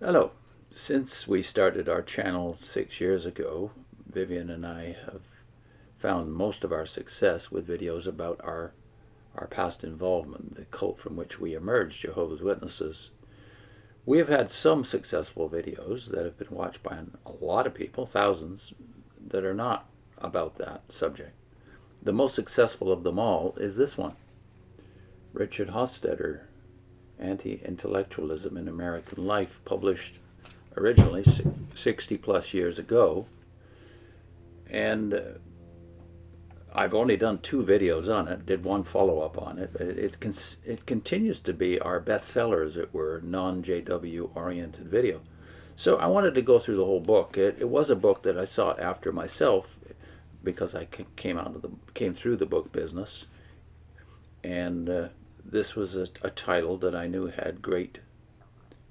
Hello. Since we started our channel 6 years ago, Vivian and I have found most of our success with videos about our past involvement, the cult from which we emerged, Jehovah's Witnesses. We have had some successful videos that have been watched by a lot of people, thousands, that are not about that subject. The most successful of them all is this one. Richard Hofstadter, Anti-intellectualism in American Life, published originally 60 plus years ago. And I've only done 2 videos on it, did one follow-up on it. It continues to be our bestseller, as it were, non-JW oriented video. So I wanted to go through the whole book. It was a book that I sought after myself because I came through the book business, and this was a title that I knew had great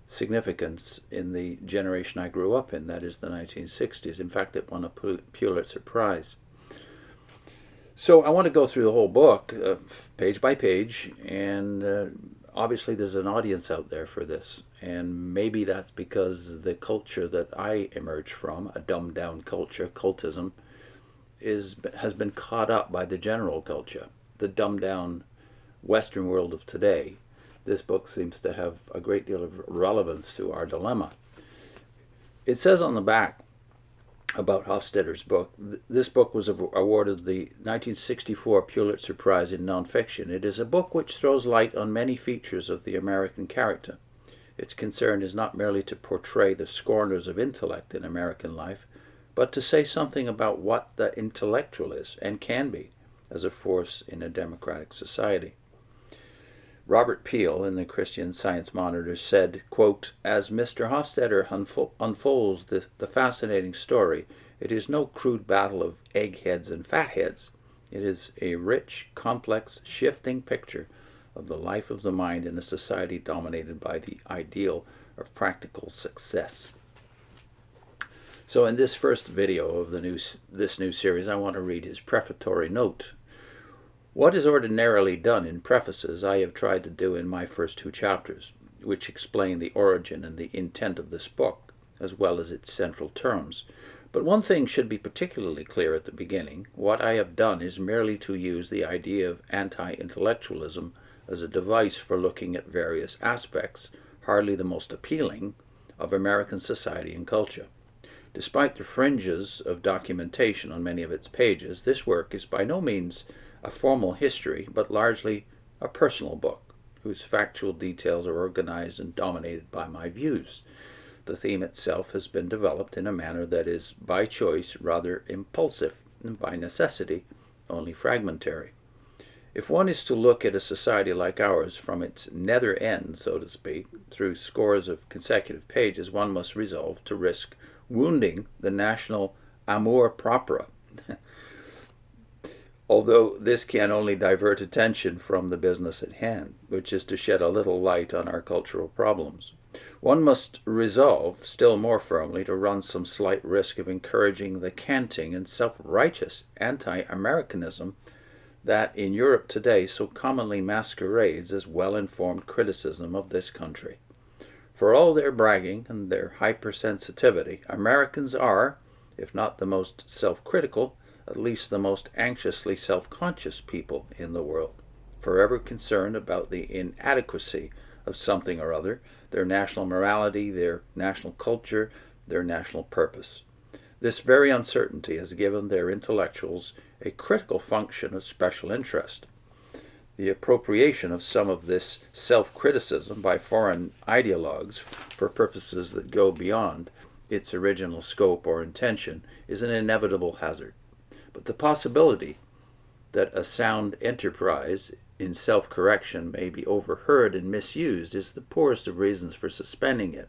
significance in the generation I grew up in, that is the 1960s. In fact, it won a Pulitzer Prize. So I want to go through the whole book, page by page, and obviously there's an audience out there for this. And maybe that's because the culture that I emerged from, a dumbed down culture, cultism, has been caught up by the general culture, the dumbed down Western world of today. This book seems to have a great deal of relevance to our dilemma. It says on the back about Hofstadter's book, this book was awarded the 1964 Pulitzer Prize in Nonfiction. It is a book which throws light on many features of the American character. Its concern is not merely to portray the scorners of intellect in American life, but to say something about what the intellectual is and can be as a force in a democratic society. Robert Peel in the Christian Science Monitor said, quote, "As Mr. Hofstadter unfolds the fascinating story, it is no crude battle of eggheads and fatheads. It is a rich, complex, shifting picture of the life of the mind in a society dominated by the ideal of practical success." So in this first video of this new series, I want to read his prefatory note. What is ordinarily done in prefaces I have tried to do in my first 2 chapters, which explain the origin and the intent of this book, as well as its central terms. But one thing should be particularly clear at the beginning. What I have done is merely to use the idea of anti-intellectualism as a device for looking at various aspects, hardly the most appealing, of American society and culture. Despite the fringes of documentation on many of its pages, this work is by no means a formal history, but largely a personal book, whose factual details are organized and dominated by my views. The theme itself has been developed in a manner that is, by choice, rather impulsive, and by necessity, only fragmentary. If one is to look at a society like ours from its nether end, so to speak, through scores of consecutive pages, one must resolve to risk wounding the national amour propre, although this can only divert attention from the business at hand, which is to shed a little light on our cultural problems. One must resolve still more firmly to run some slight risk of encouraging the canting and self-righteous anti-Americanism that in Europe today so commonly masquerades as well-informed criticism of this country. For all their bragging and their hypersensitivity, Americans are, if not the most self-critical, at least the most anxiously self-conscious people in the world, forever concerned about the inadequacy of something or other, their national morality, their national culture, their national purpose. This very uncertainty has given their intellectuals a critical function of special interest. The appropriation of some of this self-criticism by foreign ideologues for purposes that go beyond its original scope or intention is an inevitable hazard. But the possibility that a sound enterprise in self-correction may be overheard and misused is the poorest of reasons for suspending it.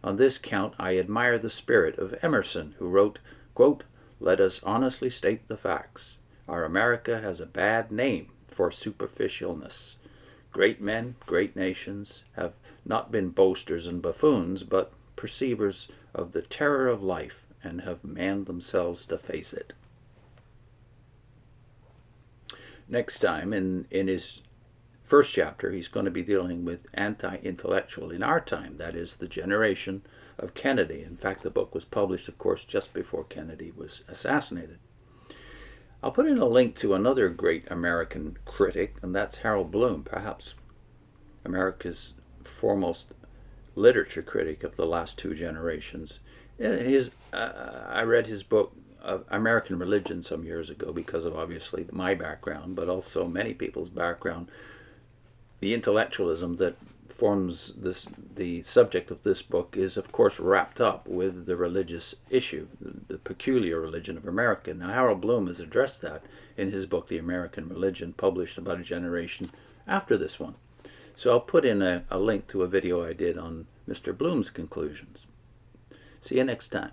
On this count, I admire the spirit of Emerson, who wrote, quote, "Let us honestly state the facts. Our America has a bad name for superficialness. Great men, great nations, have not been boasters and buffoons, but perceivers of the terror of life, and have manned themselves to face it." Next time, in his first chapter, he's going to be dealing with anti-intellectual in our time, that is, the generation of Kennedy. In fact, the book was published, of course, just before Kennedy was assassinated. I'll put in a link to another great American critic, and that's Harold Bloom, perhaps America's foremost literature critic of the last two generations. I read his book, American Religion, some years ago because of obviously my background, but also many people's background. The intellectualism that forms the subject of this book is, of course, wrapped up with the religious issue, the peculiar religion of America. Now, Harold Bloom has addressed that in his book, The American Religion, published about a generation after this one. So I'll put in a link to a video I did on Mr. Bloom's conclusions. See you next time.